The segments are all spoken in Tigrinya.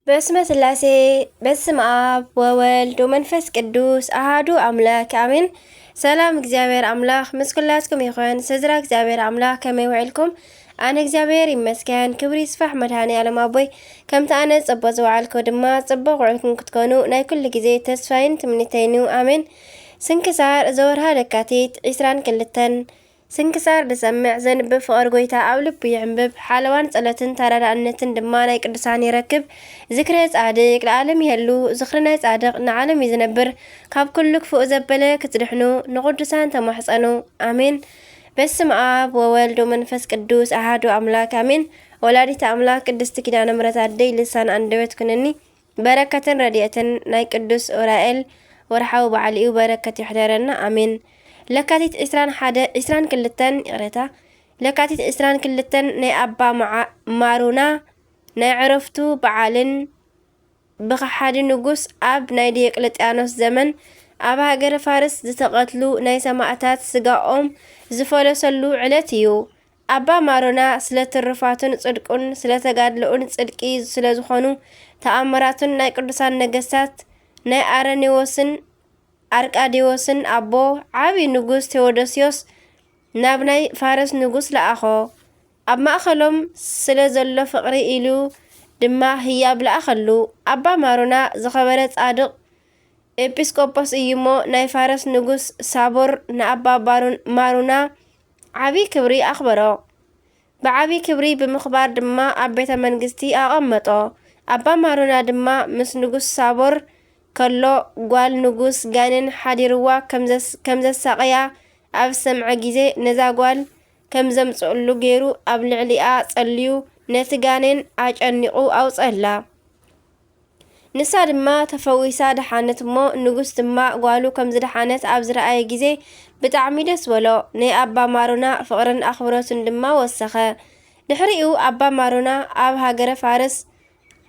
በስመ ስላሴ በስመ አብ ወወልድ ወመንፈስ ቅዱስ አሃዱ አምላክ አሜን። ሰላም እግዚአብሔር አምላክ ምስ ኩላትኩም ይኹን። ስድራ እግዚአብሔር አምላክ ከመይ ውዕልኩም? ኣነ እግዚአብሔር ይመስገን። ክብሪ ይስፋሕ መድኃኔዓለም ኣቦይ። ከምቲ ኣነ ጽቡቕ ዝውዓልኩ ድማ ጽቡቕ ውዕልኩም ክትኮኑ ናይ ኩሉ ግዜ ተስፋይን ትምኒተይን ኣሜን። ስንክሳር ዘወርሃ ለካቲት 22 ስንክሳር ድሰምዕ ዘንብብ ፍቕር ጎይታ ኣብ ልቡ ይዕንብብ ሓለዋን ጸሎትን ተረዳእነትን ድማ ናይ ቅዱሳን ይረክብ። ዝክረ ጻድቅ ለዓለም ይህሉ ዝኽሪ ናይ ጻድቕ ንዓለም እዩ ዝነብር። ካብ ኩሉ ክፉእ ዘበለ ክትድሕኑ ንቅዱሳን ተማሕፀኑ ኣሜን። በስመ አብ ወወልድ ወመንፈስ ቅዱስ አሐዱ አምላክ አሜን። ወላዲተ አምላክ ቅድስት ኪዳነ ምሕረት አደይ ልሳን አንደበት ኩነኒ በረከትን ረድኤትን ናይ ቅዱስ ኡራኤል ወርሓዊ በዓል እዩ በረከት ይሕደረና አሜን። ለካቲት 22 ይቕረታ ለካቲት 22 ናይ ኣባ ማሩና ናይ ዕረፍቱ በዓልን ብኸሓዲ ንጉስ ኣብ ናይ ዲዮቅልጥያኖስ ዘመን ኣብ ሃገረ ፋርስ ዝተቐትሉ ናይ ሰማዕታት ስጋኦም ዝፈለሰሉ ዕለት እዩ። ኣባ ማሩና ስለ ትርፋቱን ጽድቁን ስለ ተጋድልኡን ጽድቂ ስለ ዝኾኑ ተኣምራቱን ናይ ቅዱሳን ነገስታት ናይ አረኔዎስን አርቃዴዎስን ኣቦ ዓብዪ ንጉስ ቴዎዶስዮስ ናብ ናይ ፋርስ ንጉስ ለኣኾ። ኣብ ማእኸሎም ስለ ዘሎ ፍቕሪ ኢሉ ድማ ህያብ ለኣኸሉ። ኣባ ማሩና ዝኸበረ ጻድቕ ኤጲስቆጶስ እዩ እሞ ናይ ፋረስ ንጉስ ሳቦር ንኣባ ማሩና ዓብዪ ክብሪ ኣኽበሮ። ብዓብዪ ክብሪ ብምኽባር ድማ ኣብ ቤተ መንግስቲ ኣቐመጦ። ኣባ ማሩና ድማ ምስ ንጉስ ሳቦር ከሎ ጓል ንጉስ ጋኔን ሓዲርዋ ከም ዘሳቐያ ኣብ ሰምዐ ጊዜ ነዛ ጓል ከም ዘምጽእሉ ገይሩ ኣብ ልዕሊኣ ጸልዩ ነቲ ጋኔን ኣጨኒቑ ኣውፀላ። ንሳ ድማ ተፈዊሳ ደሓነት እሞ ንጉስ ድማ ጓሉ ከም ዝደሓነት ኣብ ዝረኣየ ጊዜ ብጣዕሚ ደስ በሎ። ናይ ኣባ ማሩና ፍቕርን ኣኽብሮትን ድማ ወሰኸ። ድሕሪኡ ኣባ ማሩና ኣብ ሃገረ ፋርስ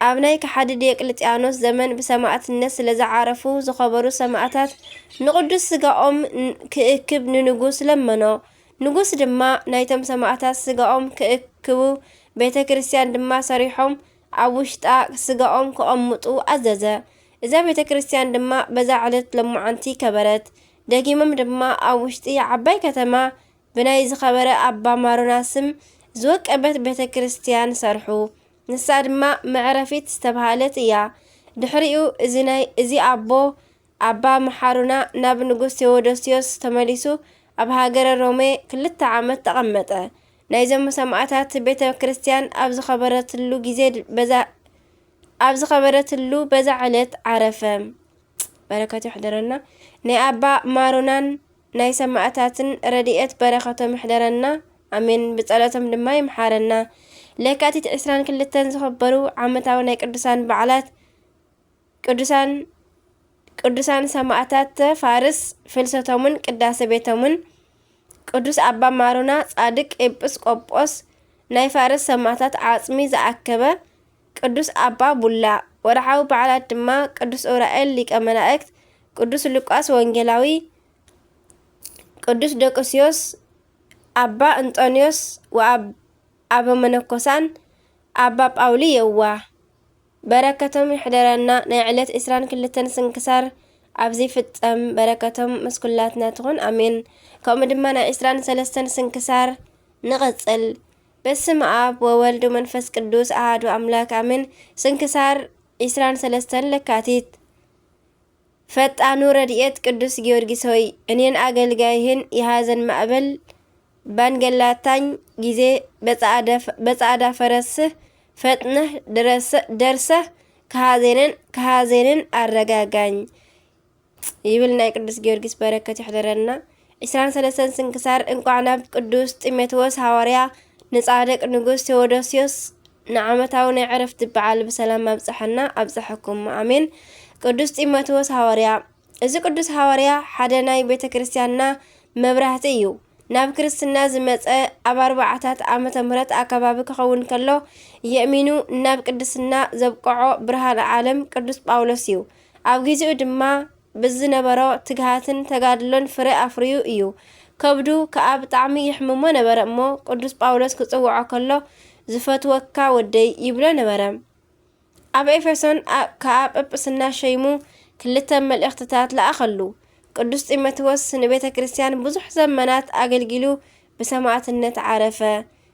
ኣብ ናይ ከሓዲ ዲዮቅልጥያኖስ ዘመን ብሰማዕትነት ስለ ዝዓረፉ ዝኸበሩ ሰማዕታት ንቅዱስ ስጋኦም ክእክብ ንንጉስ ለመኖ። ንጉስ ድማ ናይቶም ሰማዕታት ስጋኦም ክእክቡ ቤተ ክርስቲያን ድማ ሰሪሖም ኣብ ውሽጣ ስጋኦም ክቐምጡ ኣዘዘ። እዛ ቤተ ክርስቲያን ድማ በዛ ዕለት ለሙዓንቲ ከበረት። ደጊሞም ድማ ኣብ ውሽጢ ዓባይ ከተማ ብናይ ዝኸበረ ኣባ ማሩና ስም ዝወቀበት ቤተ ክርስቲያን ሰርሑ። ንሳ ድማ መዕረፊት ዝተባሃለት እያ። ድሕሪኡ እዚ ኣባ ማሩና ናብ ንጉስ ቴዎዶስዮስ ተመሊሱ ኣብ ሃገረ ሮሜ 2 ዓመት ተቐመጠ። ናይዞም ሰማዕታት ቤተ ክርስቲያን ኣብ ዝኸበረትሉ በዛ ዕለት ዓረፈ። በረከቱ ይሕደረና። ናይ ኣባ ማሩናን ናይ ሰማዕታትን ረድኤት በረከቶም ይሕደረና ኣሜን። ብጸሎቶም ድማ ይምሓረና። ለካቲት 22 ዝኽበሩ ዓመታዊ ናይ ቅዱሳን በዓላት ቅዱሳን ሰማዕታት ፋርስ ፍልሰቶምን ቅዳሴ ቤቶምን ቅዱስ ኣባ ማሩና ጻድቅ ኤጲስቆጶስ ናይ ፋርስ ሰማዕታት ዓጽሚ ዝኣከበ ቅዱስ ኣባ ቡላ። ወርሓዊ በዓላት ድማ ቅዱስ ኡራኤል ሊቀ መላእክት፣ ቅዱስ ሉቃስ ወንጌላዊ፣ ቅዱስ ዶቅስዮስ፣ ኣባ እንጦንዮስ ወኣበ መነኮሳን ኣባ ጳውሊ የዋህ። በረከቶም ይሕደረና። ናይ ዕለት 22 ስንክሳር ኣብዚ ፍጸም። በረከቶም ምስ ኩላትና ትኹን ኣሜን። ከምኡ ድማ ናይ 23 ስንክሳር ንቐጽል። በስመ አብ ወወልድ ወመንፈስ ቅዱስ አሐዱ አምላክ አሜን። ስንክሳር 23 ለካቲት። ፈጣኑ ረድኤት ቅዱስ ጊዮርጊስ ሆይ እኔን አገልጋይህን የሐዘን ማዕበል ባንገላታኝ ጊዜ በጻዕዳ ፈረስህ ፈጥነህ ደርሰህ ከሐዘንን አረጋጋኝ ይብል ናይ ቅዱስ ጊዮርጊስ በረከት ይሕደረና። 23 ስንክሳር እንቋዕ ናብ ቅዱስ ጢሞቴዎስ ሐዋርያ ንጻድቅ ንጉስ ቴዎዶስዮስ ንዓመታዊ ናይ ዕረፍቲ በዓል ብሰላም ኣብጽሐና ኣብጽሐኩም ኣሜን። ቅዱስ ጢሞቴዎስ ሐዋርያ። እዚ ቅዱስ ሐዋርያ ሓደ ናይ ቤተ ክርስቲያንና መብራህቲ እዩ። ናብ ክርስትና ዝመፀ ኣብ 4 ዓመተ ምህረት ኣከባቢ ክኸውን ከሎ የእሚኑ ናብ ቅድስና ዘብቅዖ ብርሃን ዓለም ቅዱስ ጳውሎስ እዩ። ኣብ ጊዜኡ ድማ ብዝነበሮ ትግሃትን ተጋድሎን ፍረ ኣፍርዩ እዩ። ከብዱ ከዓ ብጣዕሚ ይሕምሞ ነበረ እሞ ቅዱስ ጳውሎስ ክጽውዖ ከሎ ዝፈትወካ ወደይ ይብሎ ነበረ። ኣብ ኤፌሶን ካብ ጵጵስና ሸይሙ ክልተ መልእኽትታት ለኣኸሉ። ቅዱስ ጢሞቴዎስ ንቤተ ክርስቲያን ብዙሕ ዘመናት ኣገልጊሉ ብሰማዕትነት ዓረፈ።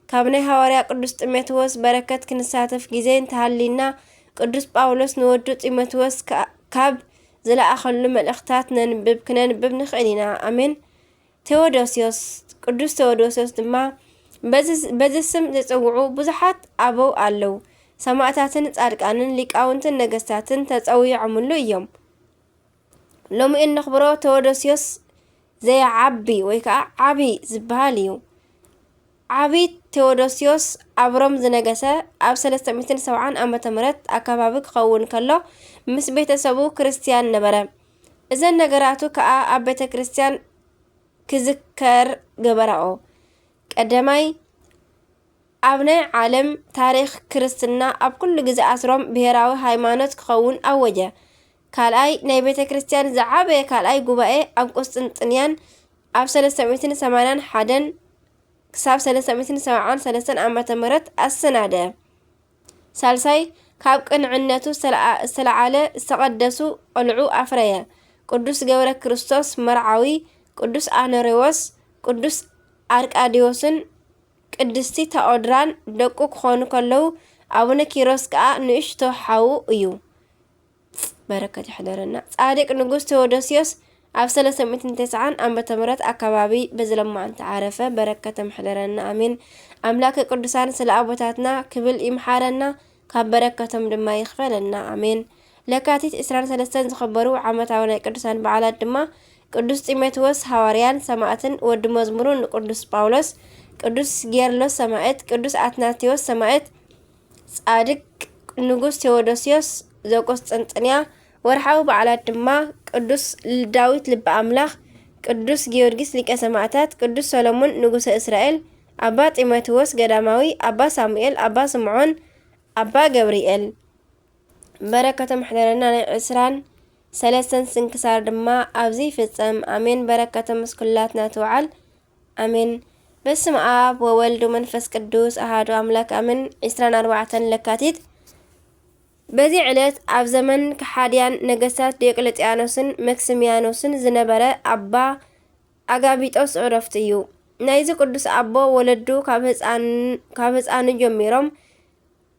ካብ ናይ ሐዋርያ ቅዱስ ጢሞቴዎስ በረከት ክንሳተፍ ጊዜ እንተሃሊና ቅዱስ ጳውሎስ ንወዱ ጢሞቴዎስ ካብ ዝለኣኸሉ መልእኽትታት ክነንብብ ንኽእል ኢና። ኣሜን። ቴዎዶስዮስ ቅዱስ ቴዎዶስዮስ ድማ በዚ ስም ዝጽውዑ ብዙሓት ኣበው ኣለዉ። ሰማዕታትን ጻድቃንን ሊቃውንትን ነገስታትን ተጸዊዖሙሉ እዮም። ሎሚ እንኽብሮ ቴዎዶስዮስ ዘየዓቢ ወይ ከዓ ዓቢ ዝበሃል እዩ። ዓቢ ቴዎዶስዮስ ኣብ ሮም ዝነገሰ ኣብ 370 ዓመተ ምህረት ኣከባቢ ክኸውን ከሎ ምስ ቤተሰቡ ክርስቲያን ነበረ። እዘን ነገራቱ ከዓ ኣብ ቤተ ክርስቲያን ክዝከር ገበረኦ። ቀዳማይ ኣብ ናይ ዓለም ታሪኽ ክርስትና ኣብ ኩሉ ግዜ ኣስሮም ብሄራዊ ሃይማኖት ክኸውን ኣወጀ። ካልኣይ ናይ ቤተ ክርስቲያን ዝዓበየ ካልኣይ ጉባኤ ኣብ ቁስጥንጥንያን ኣብ 381 ክሳብ 373 ዓመተ ምህረት ኣሰናደአ። ሳልሳይ ካብ ቅንዕነቱ ዝተለዓለ ዝተቐደሱ ቆልዑ ኣፍረየ። ቅዱስ ገብረ ክርስቶስ መርዓዊ፣ ቅዱስ ኣኖሬዎስ፣ ቅዱስ ኣርቃዲዮስን ቅድስቲ ተኦድራን ደቁ ክኾኑ ከለዉ ኣቡነ ኪሮስ ከዓ ንእሽቶ ሓዉ እዩ። በረከት ይሕደረና። ጻድቅ ንጉስ ቴዎዶስዮስ ኣብ 390 ዓመተ ምህረት ኣከባቢ በዝለማዓንቲ ዓረፈ። በረከተ ምሕደረና ኣሜን። ኣምላከ ቅዱሳን ስለ ኣቦታትና ክብል ይምሓረና፣ ካብ በረከቶም ድማ ይኽፈለና ኣሜን። ለካቲት 23 ዝኽበሩ ዓመታዊ ናይ ቅዱሳን በዓላት ድማ ቅዱስ ጢሞቴዎስ ሐዋርያን ሰማዕትን፣ ወዲ መዝሙሩ ንቅዱስ ጳውሎስ፣ ቅዱስ ጌርሎስ ሰማዕት፣ ቅዱስ አትናቴዎስ ሰማዕት፣ ጻድቅ ንጉስ ቴዎዶስዮስ ዘቆስጠንጥንያ። ወርሓዊ በዓላት ድማ ቅዱስ ዳዊት ልበ ኣምላኽ፣ ቅዱስ ጊዮርጊስ ሊቀ ሰማዕታት፣ ቅዱስ ሰሎሞን ንጉሰ እስራኤል፣ ኣባ ጢሞቴዎስ ገዳማዊ፣ ኣባ ሳሙኤል፣ ኣባ ስምዖን፣ ኣባ ገብርኤል። በረከቶም ሕደረና። ናይ 23 ስንክሳር ድማ ኣብዚ ይፍጸም ኣሜን። በረከቶም ምስኩላትና ትውዓል ኣሜን። በስመ አብ ወወልድ ወመንፈስ ቅዱስ አሐዱ አምላክ አሜን። 24 ለካቲት በዚህ ዕለት ኣብ ዘመን ከሓድያን ነገስታት ዲዮቅልጥያኖስን መክስሚያኖስን ዝነበረ ኣባ ኣጋቢጦስ ዕረፍቲ እዩ። ናይዚ ቅዱስ ኣቦ ወለዱ ካብ ህፃኑ ጀሚሮም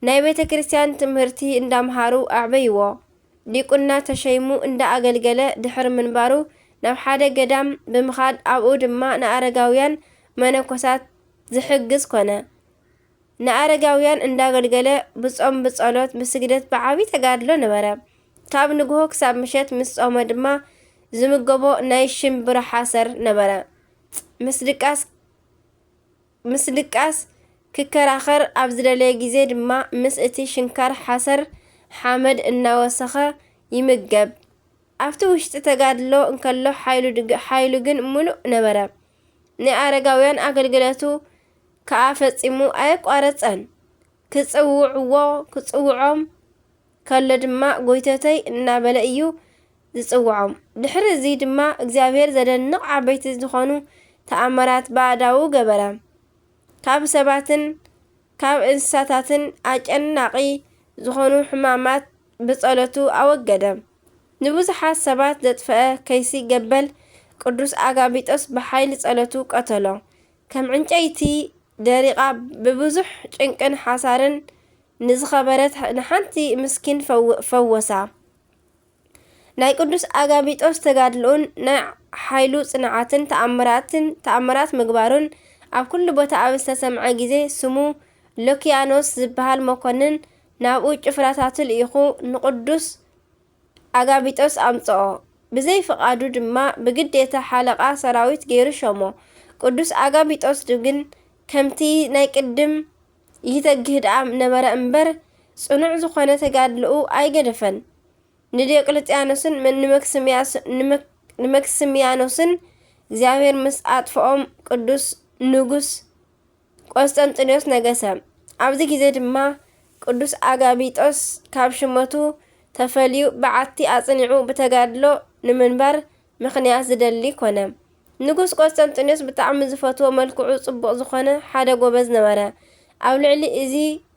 ናይ ቤተ ክርስቲያን ትምህርቲ እንዳምሃሩ ኣዕበይዎ። ዲቁና ተሸይሙ እንዳኣገልገለ ድሕሪ ምንባሩ ናብ ሓደ ገዳም ብምኻድ ኣብኡ ድማ ንኣረጋውያን መነኮሳት ዝሕግዝ ኮነ። ንኣረጋውያን እንዳገልገለ ብጾም ብጸሎት ብስግደት ብዓቢ ተጋድሎ ነበረ። ካብ ንግሆ ክሳብ ምሸት ምስ ጾመ ድማ ዝምገቦ ናይ ሽምብራ ሓሰር ነበረ። ምስ ድቃስ ክከራኸር ኣብ ዝደለየ ጊዜ ድማ ምስ እቲ ሽንካር ሓሰር ሓመድ እናወሰኸ ይምገብ። ኣብቲ ውሽጢ ተጋድሎ እንከሎ ሓይሉ ግን ሙሉእ ነበረ። ናይ ኣረጋውያን ኣገልግሎቱ ከዓ ፈጺሙ ኣየቋረፀን። ክጽውዖም ከሎ ድማ ጎይተተይ እናበለ እዩ ዝጽውዖም። ድሕሪ እዚ ድማ እግዚአብሔር ዘደንቕ ዓበይቲ ዝኾኑ ተኣምራት ባዕዳዊ ገበረ። ካብ ሰባትን ካብ እንስሳታትን ኣጨናቂ ዝኾኑ ሕማማት ብጸሎቱ ኣወገደ። ንብዙሓት ሰባት ዘጥፍአ ከይሲ ገበል ቅዱስ ኣጋቢጦስ ብሓይሊ ጸሎቱ ቀተሎ። ከም ዕንጨይቲ ደሪቓ ብብዙሕ ጭንቅን ሓሳርን ንዝኸበረት ንሓንቲ ምስኪን ፈወሳ። ናይ ቅዱስ ኣጋቢጦስ ተጋድሎን ናይ ሓይሉ ጽንዓትን ተኣምራት ምግባሩን ኣብ ኩሉ ቦታ ኣብ ዝተሰምዐ ጊዜ ስሙ ሎኪያኖስ ዝበሃል መኮንን ናብኡ ጭፍራታቱ ልኢኹ ንቅዱስ ኣጋቢጦስ ኣምጽኦ። ብዘይ ፍቓዱ ድማ ብግዴታ ሓለቓ ሰራዊት ገይሩ ሾሞ። ቅዱስ ኣጋቢጦስ ግን ከምቲ ናይ ቅድም ይተግህ ደኣ ነበረ እምበር ጽኑዕ ዝኾነ ተጋድልኡ ኣይገደፈን። ንዲዮቅልጥያኖስን ንመክስሚያኖስን እግዚአብሔር ምስ ኣጥፍኦም ቅዱስ ንጉስ ቆስጠንጢኖስ ነገሰ። ኣብዚ ጊዜ ድማ ቅዱስ ኣጋቢጦስ ካብ ሽመቱ ተፈልዩ በዓቲ ኣጽኒዑ ብተጋድሎ ንምንባር ምኽንያት ዝደሊ ኮነ። ንጉስ ቆስጠንጢኖስ ብጣዕሚ ዝፈትዎ መልክዑ ጽቡቕ ዝኾነ ሓደ ጎበዝ ነበረ። ኣብ ልዕሊ እዚ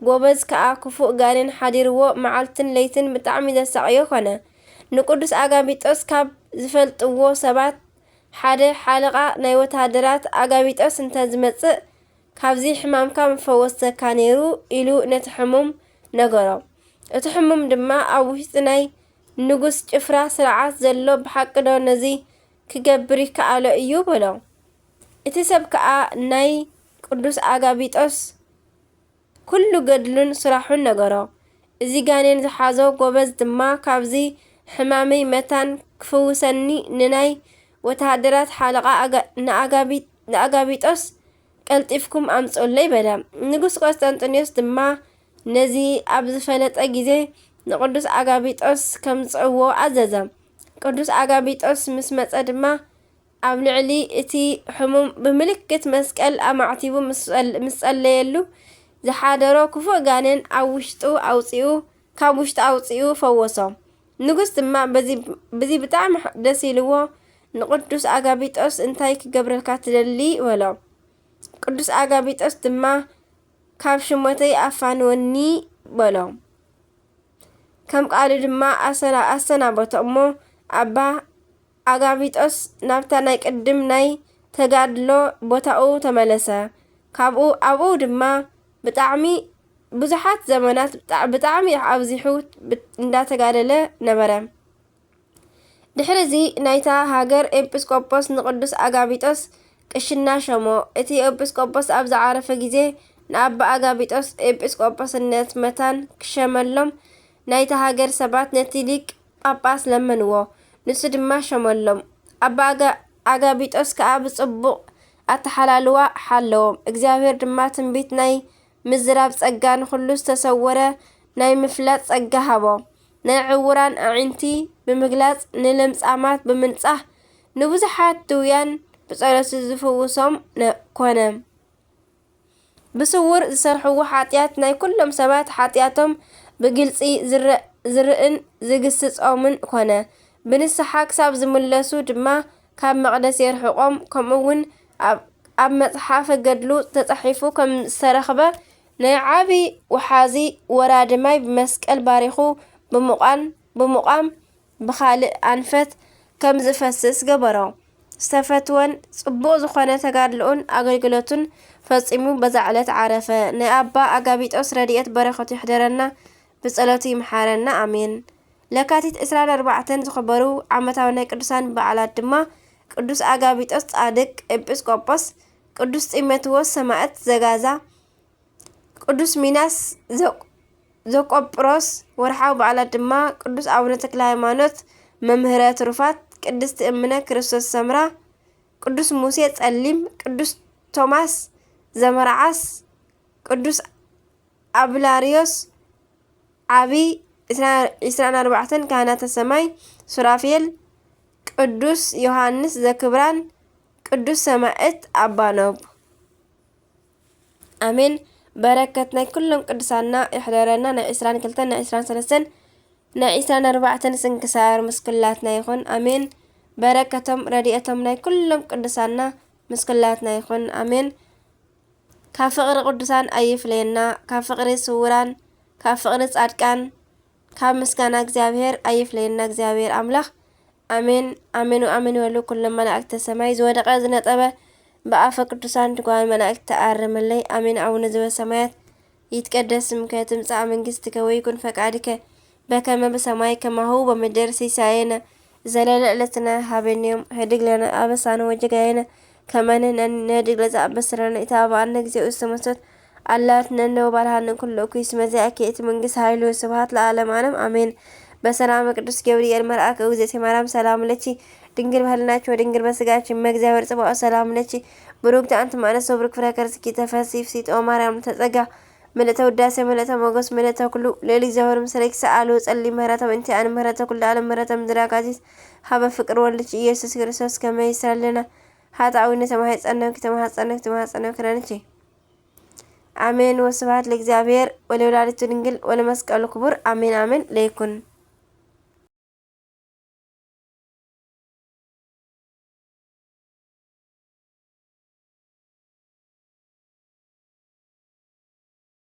ጎበዝ ከዓ ክፉእ ጋኔን ሓዲርዎ መዓልትን ለይትን ብጣዕሚ ዘሳቅዮ ኮነ። ንቅዱስ ኣጋቢጦስ ካብ ዝፈልጥዎ ሰባት ሓደ ሓለቓ ናይ ወታደራት ኣጋቢጦስ እንተዝመጽእ ካብዚ ሕማምካ ምፈወሰካ ነይሩ ኢሉ ነቲ ሕሙም ነገሮ። እቲ ሕሙም ድማ ኣብ ውሽጢ ናይ ንጉስ ጭፍራ ስርዓት ዘሎ ብሓቂ ዶ ነዚ ክገብር ይከኣሎ እዩ በሎ። እቲ ሰብ ከዓ ናይ ቅዱስ ኣጋቢጦስ ኩሉ ገድሉን ስራሑን ነገሮ። እዚ ጋኔን ዝሓዞ ጎበዝ ድማ ካብዚ ሕማመይ መታን ክፍውሰኒ ንናይ ወታደራት ሓለቓ ንኣጋቢጦስ ቀልጢፍኩም ኣምፅለይ በለ። ንጉስ ቆስጠንጢኖስ ድማ ነዚ ኣብ ዝፈለጠ ግዜ ንቅዱስ ኣጋቢጦስ ከምጽእዎ ኣዘዘ። ቅዱስ ኣጋቢጦስ ምስ መጸ ድማ ኣብ ልዕሊ እቲ ሕሙም ብምልክት መስቀል ኣማዕቲቡ ምስ ጸለየሉ ዝሓደሮ ክፉእ ጋኔን ካብ ውሽጡ ኣውፂኡ ፈወሶ። ንጉስ ድማ በዚ ብጣዕሚ ደስ ኢልዎ ንቅዱስ ኣጋቢጦስ እንታይ ክገብረልካ ትደሊ በሎ። ቅዱስ ኣጋቢጦስ ድማ ካብ ሽሞተይ ኣፋንወኒ በሎ። ከም ቃሉ ድማ ኣሰናበቶ እሞ ኣባ ኣጋቢጦስ ናብታ ናይ ቅድም ናይ ተጋድሎ ቦታኡ ተመለሰ። ኣብኡ ድማ ብጣዕሚ ብዙሓት ዘመናት ብጣዕሚ ኣብዚሑ እንዳተጋደለ ነበረ። ድሕሪ እዚ ናይታ ሃገር ኤጲስቆጶስ ንቅዱስ ኣጋቢጦስ ቅሽና ሸሞ። እቲ ኤጲስቆጶስ ኣብ ዝዓረፈ ግዜ ንኣባ ኣጋቢጦስ ኤጲስቆጶስነት መታን ክሸመሎም ናይታ ሃገር ሰባት ነቲ ሊቅ ጳጳስ ለመንዎ። ንሱ ድማ ሸመሎም። ኣባ ኣጋቢጦስ ከዓ ብጽቡቕ ኣተሓላልዋ ሓለዎም። እግዚአብሔር ድማ ትንቢት ናይ ምዝራብ ጸጋ ንኹሉ ዝተሰወረ ናይ ምፍላጥ ጸጋ ሃቦ። ናይ ዕውራን ኣዒንቲ ብምግላጽ ንለምጻማት ብምንጻህ ንብዙሓት ድውያን ብጸሎቱ ዝፍውሶም ኮነ። ብስውር ዝሰርሕዎ ሓጢኣት ናይ ኩሎም ሰባት ሓጢኣቶም ብግልጺ ዝርእን ዝግስጾምን ኮነ። ብንስሓ ክሳብ ዝምለሱ ድማ ካብ መቕደስ የርሕቖም። ከምኡውን ኣብ መጽሓፈ ገድሉ ተጻሒፉ ከም ዝተረኽበ ናይ ዓብይ ወሓዚ ወራዲ ማይ ብመስቀል ባሪኹ ብምቋም ብኻልእ ኣንፈት ከም ዝፈስስ ገበሮ። ዝተፈትወን ጽቡቕ ዝኾነ ተጋድልኡን ኣገልግሎቱን ፈጺሙ በዛ ዕለት ዓረፈ። ናይ ኣባ ኣጋቢጦስ ረድኤት በረኸቱ ይሕደረና ብጸሎቱ ይምሓረና ኣሜን። ለካቲት 24 ዝኽበሩ ዓመታዊ ናይ ቅዱሳን በዓላት ድማ ቅዱስ ኣጋቢጦስ ጻድቅ ኤጲስቆጶስ፣ ቅዱስ ጢሞቴዎስ ሰማዕት ዘጋዛ፣ ቅዱስ ሚናስ ዘቆጵሮስ። ወርሓዊ በዓላት ድማ ቅዱስ ኣቡነ ተክለ ሃይማኖት መምህረ ትሩፋት፣ ቅድስቲ እምነ ክርስቶስ ሰምራ፣ ቅዱስ ሙሴ ጸሊም፣ ቅዱስ ቶማስ ዘመርዓስ፣ ቅዱስ አብላሪዮስ ዓብይ 24 ካህናተ ሰማይ ሱራፌል፣ ቅዱስ ዮሐንስ ዘክብራን፣ ቅዱስ ሰማዕት ኣባኖብ። ኣሜን። በረከት ናይ ኩሎም ቅዱሳና ይሕደረና። ናይ 22 ናይ 23 ናይ 24 ስንክሳር ምስኩላትና ይኹን ኣሜን። በረከቶም ረድኤቶም ናይ ኩሎም ቅዱሳና ምስኩላትና ይኹን ኣሜን። ካብ ፍቕሪ ቅዱሳን ኣይፍለየና፣ ካብ ፍቕሪ ስውራን፣ ካብ ፍቕሪ ጻድቃን፣ ካብ ምስጋና እግዚአብሔር ኣይፍለየና እግዚአብሔር ኣምላኽ ኣሜን። ኣሜን ኣሜን ይበሉ ኩሎም መላእክተ ሰማይ። ዝወደቐ ዝነጠበ በአፈ ቅዱሳን ትጓን መላእክት ተአርምለይ አሜን። አቡነ ዘበሰማያት ይትቀደስ ስምከ ትምጻእ መንግሥትከ ወይኩን ፈቃድከ በከመ በሰማይ ከማሁ በምድር ሲሳየነ ዘለለ ዕለትነ ሀበነ ዮም ህድግ ለነ አበሳነ ወጀጋየነ ከመ ንህድግ ለዘአበስረነ ኢታብአነ ጊዜ ውስጥ አላት ነነው ባልሃን ኩሉ ኩይስ መዚአከ እቲ መንግሥት ኃይሉ ስብሐት ለዓለም ዓለም አሜን። በሰላም ቅዱስ ገብርኤል መልአክ እግዝእትየ ማርያም ሰላም ለኪ ድንግል በህልናችሁ ወድንግል በስጋችሁ መግዚአብሔር ጽባኦ ሰላም ለኪ ብሩክት አንቲ ማነስ ብሩክ ፍሬ ከርስኪ ተፈሲፍ ሲጦ ማርያም ተጸጋ ምልዕተ ውዳሴ ምልዕተ ሞገስ ምልዕተ ኩሉ ልዕሊ እግዚአብሔር ምስለኪ ሰአሉ ጸሊ ምህረተ በእንቲ አን ምህረተ ኩሉ ዓለም ምህረተ ምድራጋዚት ሀበ ፍቅር ወልድኪ ኢየሱስ ክርስቶስ ከመ ይስራልና ኃጣዊነ ተማሐጸነክ ረንቺ አሜን። ወስብሐት ለእግዚአብሔር ወለወላዲቱ ድንግል ወለመስቀሉ ክቡር አሜን አሜን ለይኩን።